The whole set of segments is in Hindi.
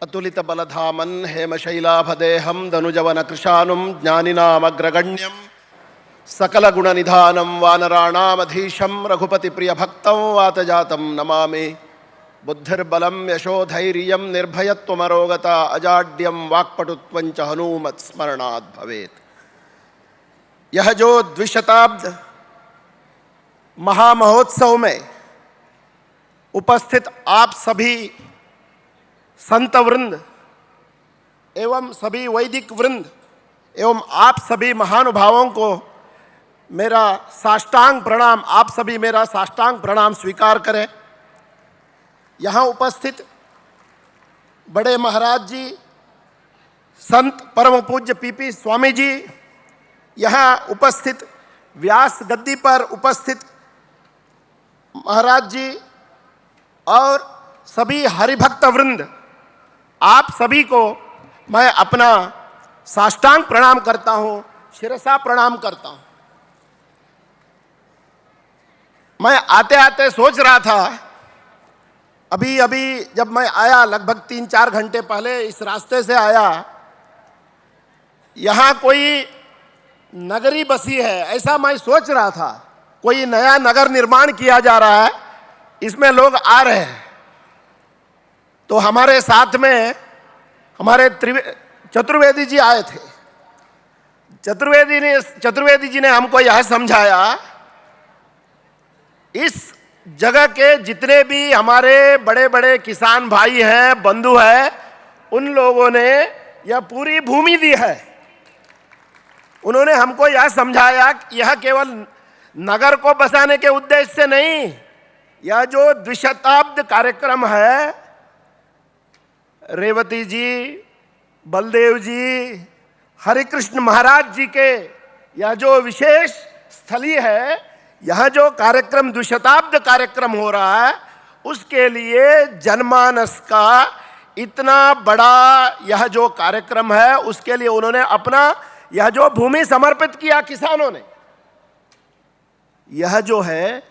अतुलित बलधामन् हेमशैलाभदेहं धनुजवन कृशानुं ज्ञानिनामग्रगण्यं सकलगुणनिधानं वानराणामधीशं रघुपतिप्रियभक्तं वातजातं नमामि। बुद्धिर्बलं यशोधैर्यं निर्भयत्वमरोगता अजाड्यं वाक्पटुत्वं च हनूमत्स्मरणात् भवेत्। यह जो द्विशताब्द महामहोत्सव में उपस्थित आप सभी संत वृंद एवं सभी वैदिक वृंद एवं आप सभी महानुभावों को मेरा साष्टांग प्रणाम, आप सभी मेरा साष्टांग प्रणाम स्वीकार करें। यहाँ उपस्थित बड़े महाराज जी, संत परम पूज्य पीपी स्वामी जी, यहाँ उपस्थित व्यास गद्दी पर उपस्थित महाराज जी और सभी हरिभक्त वृंद, आप सभी को मैं अपना साष्टांग प्रणाम करता हूँ, शिरसा प्रणाम करता हूँ। मैं आते आते सोच रहा था, अभी जब मैं आया लगभग 3-4 घंटे पहले इस रास्ते से आया, यहाँ कोई नगरी बसी है ऐसा मैं सोच रहा था। कोई नया नगर निर्माण किया जा रहा है, इसमें लोग आ रहे हैं। तो हमारे साथ में हमारे चतुर्वेदी जी आए थे। चतुर्वेदी जी ने हमको यह समझाया, इस जगह के जितने भी हमारे बड़े बड़े किसान भाई हैं, बंधु हैं, उन लोगों ने यह पूरी भूमि दी है। उन्होंने हमको यह समझाया कि यह केवल नगर को बसाने के उद्देश्य से नहीं, यह जो द्विशताब्द कार्यक्रम है, रेवती जी, बलदेव जी, हरिकृष्ण महाराज जी के यह जो विशेष स्थली है, यह जो कार्यक्रम द्विशताब्द कार्यक्रम हो रहा है, उसके लिए जनमानस का इतना बड़ा यह जो कार्यक्रम है, उसके लिए उन्होंने अपना यह जो भूमि समर्पित किया किसानों ने। यह जो है,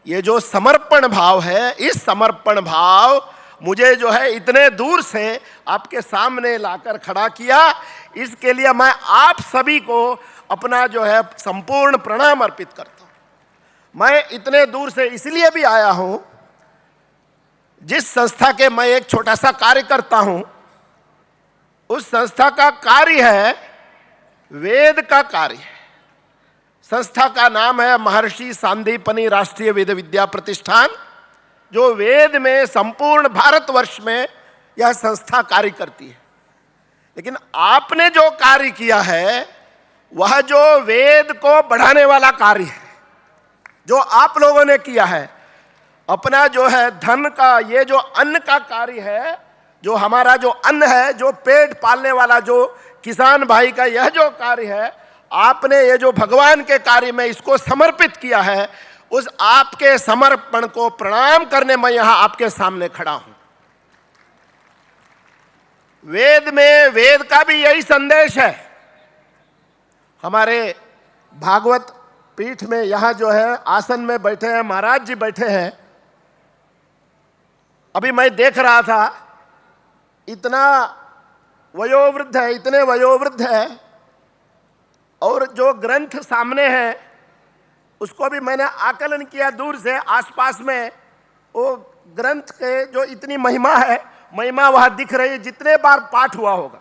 ये जो समर्पण भाव है, इस समर्पण भाव मुझे जो है इतने दूर से आपके सामने लाकर खड़ा किया, इसके लिए मैं आप सभी को अपना जो है संपूर्ण प्रणाम अर्पित करता हूं। मैं इतने दूर से इसलिए भी आया हूं, जिस संस्था के मैं एक छोटा सा कार्य करता हूं, उस संस्था का कार्य है वेद का कार्य है। संस्था का नाम है महर्षि सांदीपनि राष्ट्रीय वेद विद्या प्रतिष्ठान, जो वेद में संपूर्ण भारतवर्ष में यह संस्था कार्य करती है। लेकिन आपने जो कार्य किया है, वह जो वेद को बढ़ाने वाला कार्य है, जो आप लोगों ने किया है। अपना जो है धन का, ये जो अन्न का कार्य है, जो हमारा जो अन्न है, जो पेट पालने वाला जो किसान भाई का यह जो कार्य है, आपने ये जो भगवान के कार्य में इसको समर्पित किया है, उस आपके समर्पण को प्रणाम करने मैं यहां आपके सामने खड़ा हूं। वेद में, वेद का भी यही संदेश है। हमारे भागवत पीठ में यहां जो है आसन में बैठे हैं महाराज जी, बैठे हैं। अभी मैं देख रहा था, इतना वयोवृद्ध है, इतने वयोवृद्ध है, और जो ग्रंथ सामने है उसको भी मैंने आकलन किया दूर से, आसपास में वो ग्रंथ के जो इतनी महिमा है, महिमा वह दिख रही है, जितने बार पाठ हुआ होगा।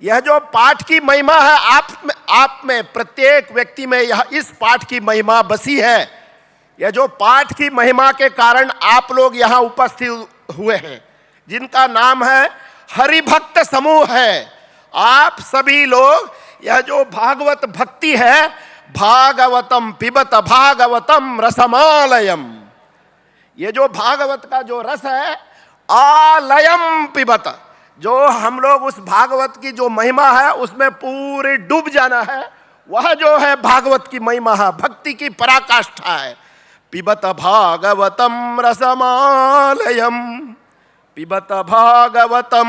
यह जो पाठ की महिमा है, आप में प्रत्येक व्यक्ति में यह इस पाठ की महिमा बसी है। यह जो पाठ की महिमा के कारण आप लोग यहाँ उपस्थित हुए हैं, जिनका नाम है हरिभक्त समूह है। आप सभी लोग यह जो भागवत भक्ति है, भागवतम पिबत भागवतम रसमालयम, ये जो भागवत का जो रस है, आलयम पिबत, जो हम लोग उस भागवत की जो महिमा है उसमें पूरे डूब जाना है, वह जो है भागवत की महिमा है, भक्ति की पराकाष्ठा है। पिबत भागवतम रसमालयम, पिबत भागवतम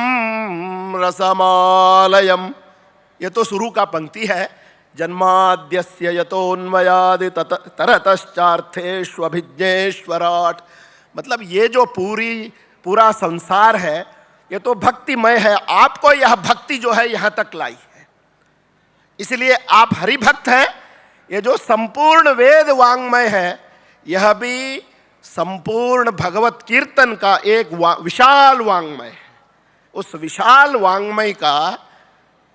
रसमालयम। ये तो शुरू का पंक्ति है। जन्माद्यस्य यतोन्मयादि तरतश्चार्थेष्वभिज्ञेश्वराट। मतलब ये जो पूरा संसार है, ये तो भक्तिमय है, आपको यह भक्ति जो है यहां तक लाई है, इसलिए आप हरि भक्त हैं। ये जो संपूर्ण वेद वांग्मय है, यह भी संपूर्ण भगवत कीर्तन का एक विशाल वांग्मय है। उस विशाल वांग्मय का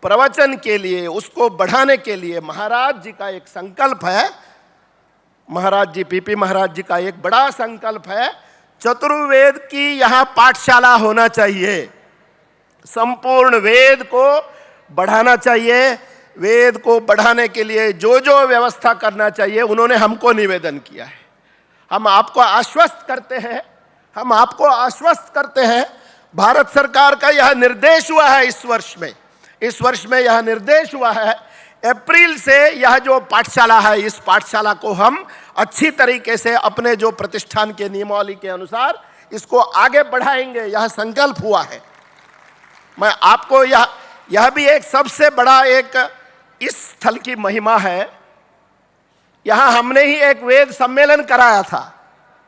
प्रवचन के लिए, उसको बढ़ाने के लिए महाराज जी का एक संकल्प है, महाराज जी पीपी महाराज जी का एक बड़ा संकल्प है, चतुर्वेद की यहां पाठशाला होना चाहिए, संपूर्ण वेद को बढ़ाना चाहिए। वेद को बढ़ाने के लिए जो जो व्यवस्था करना चाहिए उन्होंने हमको निवेदन किया है। हम आपको आश्वस्त करते हैं, हम आपको आश्वस्त करते हैं, भारत सरकार का यह निर्देश हुआ है इस वर्ष में यह निर्देश हुआ है, अप्रैल से यह जो पाठशाला है, इस पाठशाला को हम अच्छी तरीके से अपने जो प्रतिष्ठान के नियमावली के अनुसार इसको आगे बढ़ाएंगे, यह संकल्प हुआ है। मैं आपको यह भी एक सबसे बड़ा एक इस स्थल की महिमा है। यहां हमने ही एक वेद सम्मेलन कराया था,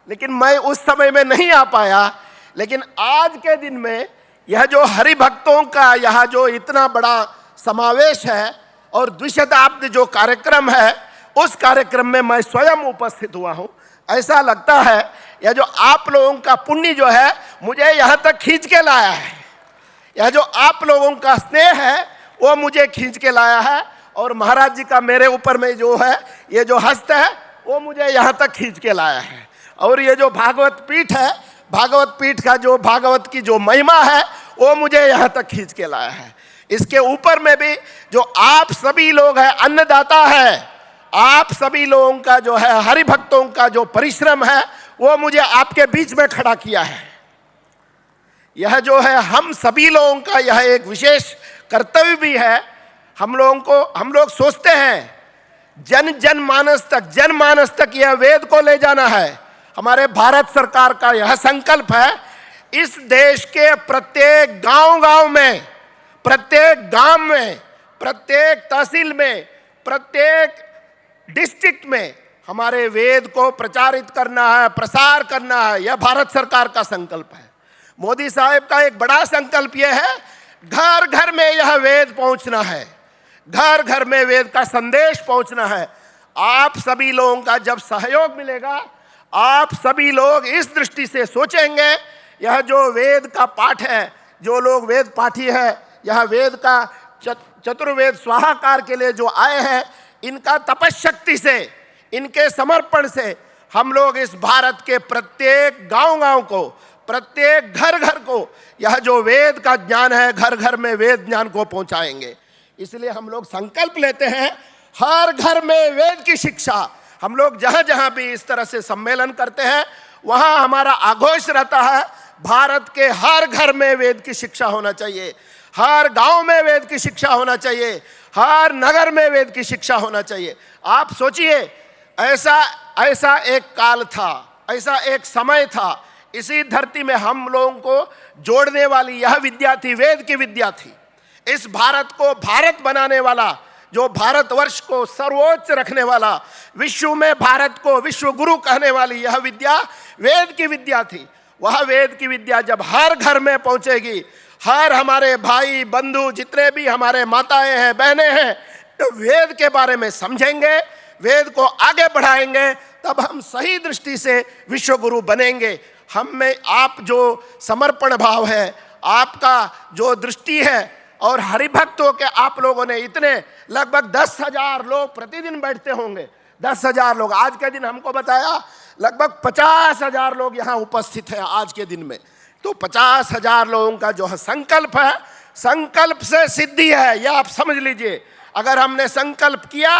लेकिन मैं उस समय में नहीं आ पाया, लेकिन आज के दिन में यह जो हरि भक्तों का यह जो इतना बड़ा समावेश है और द्विशताब्दी जो कार्यक्रम है, उस कार्यक्रम में मैं स्वयं उपस्थित हुआ हूं। ऐसा लगता है यह जो आप लोगों का पुण्य जो है मुझे यहां तक खींच के लाया है, यह जो आप लोगों का स्नेह है वो मुझे खींच के लाया है, और महाराज जी का मेरे ऊपर में जो है ये जो हस्त है वो मुझे यहाँ तक खींच के लाया है। और ये जो भागवत पीठ है, भागवत पीठ का जो भागवत की जो महिमा है वो मुझे यहाँ तक खींच के लाया है। इसके ऊपर में भी जो आप सभी लोग हैं, अन्नदाता है, आप सभी लोगों का जो है हरि भक्तों का जो परिश्रम है वो मुझे आपके बीच में खड़ा किया है। यह जो है हम सभी लोगों का यह एक विशेष कर्तव्य भी है। हम लोग सोचते हैं जनमानस तक यह वेद को ले जाना है। हमारे भारत सरकार का यह संकल्प है, इस देश के प्रत्येक गांव में, प्रत्येक गांव में, प्रत्येक तहसील में, प्रत्येक डिस्ट्रिक्ट में हमारे वेद को प्रचारित करना है, प्रसार करना है। यह भारत सरकार का संकल्प है। मोदी साहब का एक बड़ा संकल्प यह है, घर घर में यह वेद पहुंचना है, घर घर में वेद का संदेश पहुंचना है। आप सभी लोगों का जब सहयोग मिलेगा, आप सभी लोग इस दृष्टि से सोचेंगे, यह जो वेद का पाठ है, जो लोग वेद पाठी है, यह वेद का चतुर्वेद स्वाहाकार के लिए जो आए हैं, इनका तपशक्ति से, इनके समर्पण से हम लोग इस भारत के प्रत्येक गांव को, प्रत्येक घर को यह जो वेद का ज्ञान है, घर घर में वेद ज्ञान को पहुंचाएंगे। इसलिए हम लोग संकल्प लेते हैं, हर घर में वेद की शिक्षा। हम लोग जहां जहां भी इस तरह से सम्मेलन करते हैं, वहां हमारा आघोष रहता है, भारत के हर घर में वेद की शिक्षा होना चाहिए, हर गांव में वेद की शिक्षा होना चाहिए, हर नगर में वेद की शिक्षा होना चाहिए। आप सोचिए, ऐसा एक काल था, ऐसा एक समय था, इसी धरती में हम लोगों को जोड़ने वाली यह विद्या थी, वेद की विद्या थी। इस भारत को भारत बनाने वाला, जो भारतवर्ष को सर्वोच्च रखने वाला, विश्व में भारत को विश्व गुरु कहने वाली यह विद्या वेद की विद्या थी। वह वेद की विद्या जब हर घर में पहुंचेगी, हर हमारे भाई बंधु जितने भी हमारे माताएं हैं, बहनें हैं, तो वेद के बारे में समझेंगे, वेद को आगे बढ़ाएंगे, तब हम सही दृष्टि से विश्व गुरु बनेंगे। हम में आप जो समर्पण भाव है, आपका जो दृष्टि है, और हरिभक्तों के आप लोगों ने इतने लगभग 10,000 लोग प्रतिदिन बैठते होंगे, 10,000 लोग। आज के दिन हमको बताया लगभग 50,000 लोग यहाँ उपस्थित हैं आज के दिन में। तो 50,000 लोगों का जो है संकल्प है, संकल्प से सिद्धि है, यह आप समझ लीजिए। अगर हमने संकल्प किया,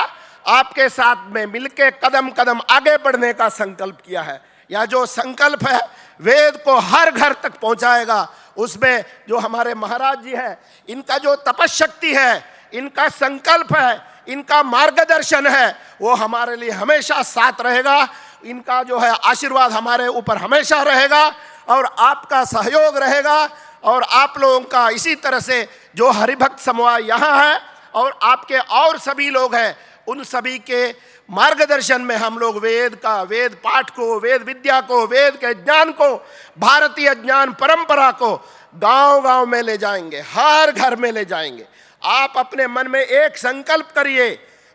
आपके साथ में मिलके कदम कदम आगे बढ़ने का संकल्प किया है, यह जो संकल्प है वेद को हर घर तक पहुंचाएगा। उसमें जो हमारे महाराज जी हैं, इनका जो तपशक्ति है, इनका संकल्प है, इनका मार्गदर्शन है, वो हमारे लिए हमेशा साथ रहेगा। इनका जो है आशीर्वाद हमारे ऊपर हमेशा रहेगा, और आपका सहयोग रहेगा, और आप लोगों का इसी तरह से जो हरिभक्त समूह यहाँ है और आपके और सभी लोग हैं, उन सभी के मार्गदर्शन में हम लोग वेद का, वेद पाठ को, वेद विद्या को, वेद के ज्ञान को, भारतीय ज्ञान परंपरा को गांव गांव में ले जाएंगे, हर घर में ले जाएंगे। आप अपने मन में एक संकल्प करिए,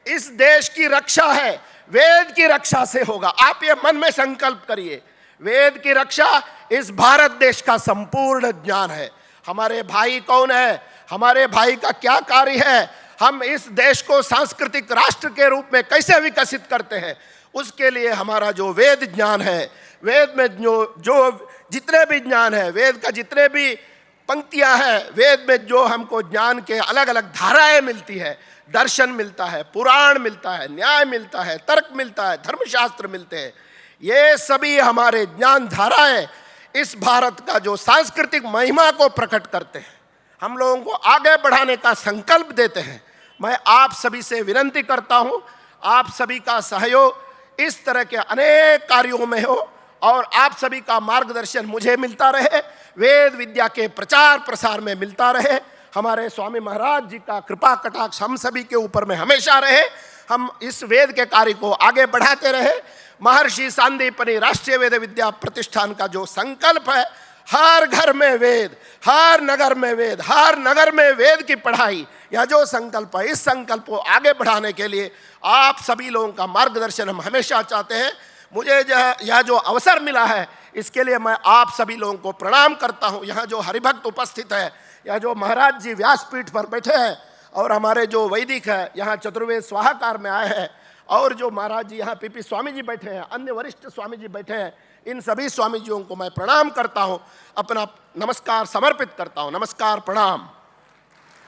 इस देश की रक्षा है, वेद की रक्षा से होगा। आप ये मन में संकल्प करिए, वेद की रक्षा इस भारत देश का संपूर्ण ज्ञान है। हमारे भाई कौन है, हमारे भाई का क्या कार्य है, हम इस देश को सांस्कृतिक राष्ट्र के रूप में कैसे विकसित करते हैं, उसके लिए हमारा जो वेद ज्ञान है, वेद में जो जितने भी ज्ञान है, वेद का जितने भी पंक्तियां हैं, वेद में जो हमको ज्ञान के अलग अलग धाराएं मिलती है, दर्शन मिलता है, पुराण मिलता है, न्याय मिलता है, तर्क मिलता है, धर्मशास्त्र मिलते हैं, ये सभी हमारे ज्ञान धाराएं इस भारत का जो सांस्कृतिक महिमा को प्रकट करते हैं, हम लोगों को आगे बढ़ाने का संकल्प देते हैं। मैं आप सभी से विनती करता हूं, आप सभी का सहयोग इस तरह के अनेक कार्यों में हो और आप सभी का मार्गदर्शन मुझे मिलता रहे, वेद विद्या के प्रचार प्रसार में मिलता रहे। हमारे स्वामी महाराज जी का कृपा कटाक्ष हम सभी के ऊपर में हमेशा रहे, हम इस वेद के कार्य को आगे बढ़ाते रहे। महर्षि सांदीपनि राष्ट्रीय वेद विद्या प्रतिष्ठान का जो संकल्प है, हर घर में वेद, हर नगर में वेद, हर नगर में वेद की पढ़ाई, यह जो संकल्प है, इस संकल्प को आगे बढ़ाने के लिए आप सभी लोगों का मार्गदर्शन हम हमेशा चाहते हैं। मुझे यह जो अवसर मिला है, इसके लिए मैं आप सभी लोगों को प्रणाम करता हूँ। यहाँ जो हरिभक्त उपस्थित है, या जो महाराज जी व्यासपीठ पर बैठे हैं, और हमारे जो वैदिक है यहाँ चतुर्वेद स्वाहाकार में आए हैं, और जो महाराज जी यहाँ पीपी स्वामी जी बैठे हैं, अन्य वरिष्ठ स्वामी जी बैठे हैं, इन सभी स्वामी जियों को मैं प्रणाम करता हूँ, अपना नमस्कार समर्पित करता हूँ। नमस्कार, प्रणाम।